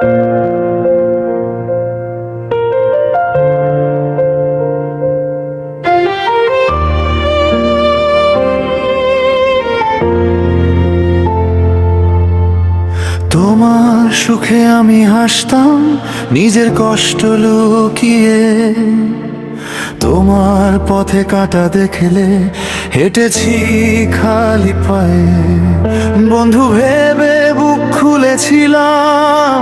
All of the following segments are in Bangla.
তোমার সুখে আমি হাসতাম নিজের কষ্ট লুকিয়ে, তোমার পথে কাঁটা দেখলে হেঁটেছি খালি পায়ে। বন্ধু ভেবে বুক খুলেছিলাম,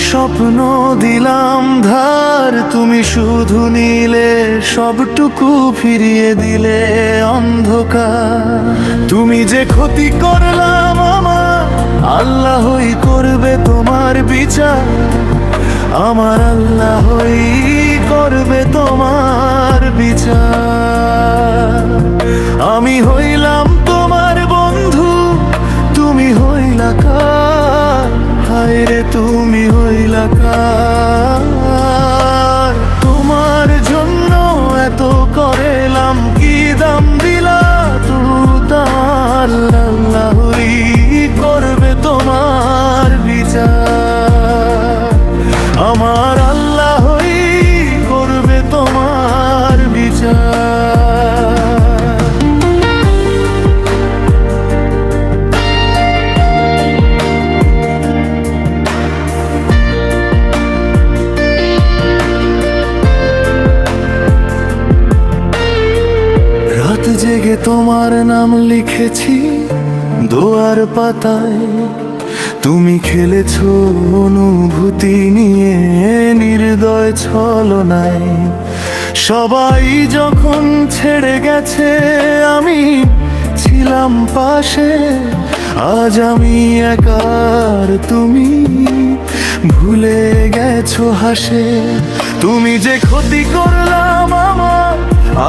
স্বপ্ন দিলাম ধার, তুমি শুধু নিলে সবটুকু ফিরিয়ে দিলে অন্ধকার। তুমি যে ক্ষতি করলাম আমার, আল্লাহই করবে তোমার বিচার। আমার আল্লাহই করবে তোমার বিচার। আমি হইলাম তোমার বন্ধু, তুমি হইলা কার? হায় রে তুমি হইলা কার? তোমার জন্য এত করেলাম, কি দাম দিলা তু তার? আল্লাহই করবে তোমার বিচার। আমার আল্লাহই করবে তোমার বিচার। রাত জেগে তোমার নাম লিখেছি দোয়ার পাতায়। তুমি খেলেছো অনুভূতি নিয়ে নির্দয় ছলনায়। সবাই যখন ছেড়ে গেছে আমি ছিলাম পাশে। আজ আমি একার, তুমি ভুলে গেছো হাসে। তুমি যে ক্ষতি করলাম আমার,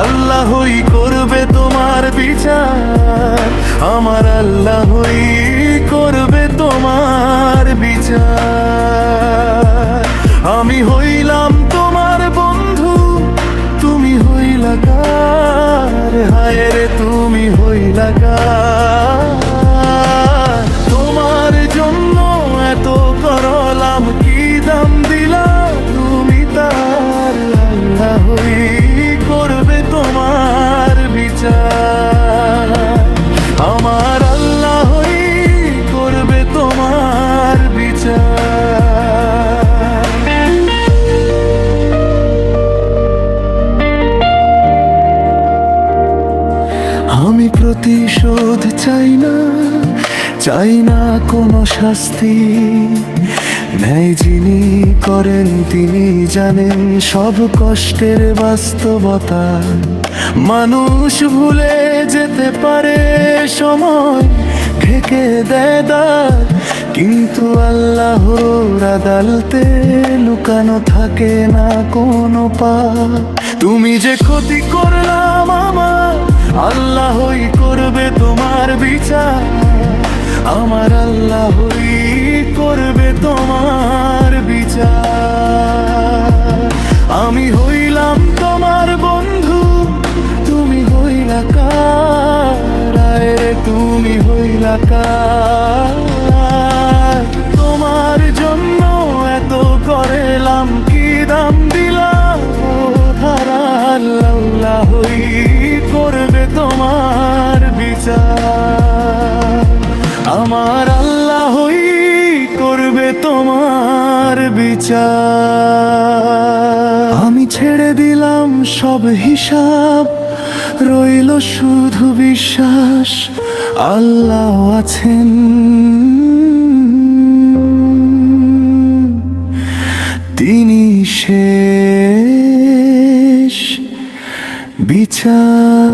আল্লাহই করবে তোমার বিচার। আমার আল্লাহই করবে তোমার বিচার। আমি হইলাম তোমার বন্ধু, তুমি হইলা কার? হায় রে তুমি হইলা কার? তোমার জন্য এত করলাম, কি দাম দিলা তুমি তার? আল্লাহই করবে তোমার বিচার। আমার আল্লাহই করবে তোমার বিচার। আমি প্রতিশোধ চাই না, চাই না কোনো শাস্তি। ন্যায় যিনি করেন তিনি জানেন সব কষ্টের বাস্তবতা। মানুষ ভুলে যেতে পারে, সময় ঢেকে দেয় দাগ, কিন্তু আল্লাহর আদালতে লুকানো থাকে না কোনো পাপ। তুমি যে ক্ষতি করলাম আমার, আল্লাহই করবে তোমার বিচার। আমার আল্লাহই করবে তোমার বিচার। আমি হইলাম তোমার বন্ধু, তুমি হইলা কার? আয় রে তুমি হইলা কার? তোমার জন্য এত করেলাম, কি দাম দিলাম ও ধারা? আল্লাহই করবে তোমার বিচার। আমার আল্লাহই করবে তোমার বিচার। আমি ছেড়ে দিলাম সব হিসাব, রইল শুধু বিশ্বাস আল্লাহ আছেন। তিনি শেষ বিচার।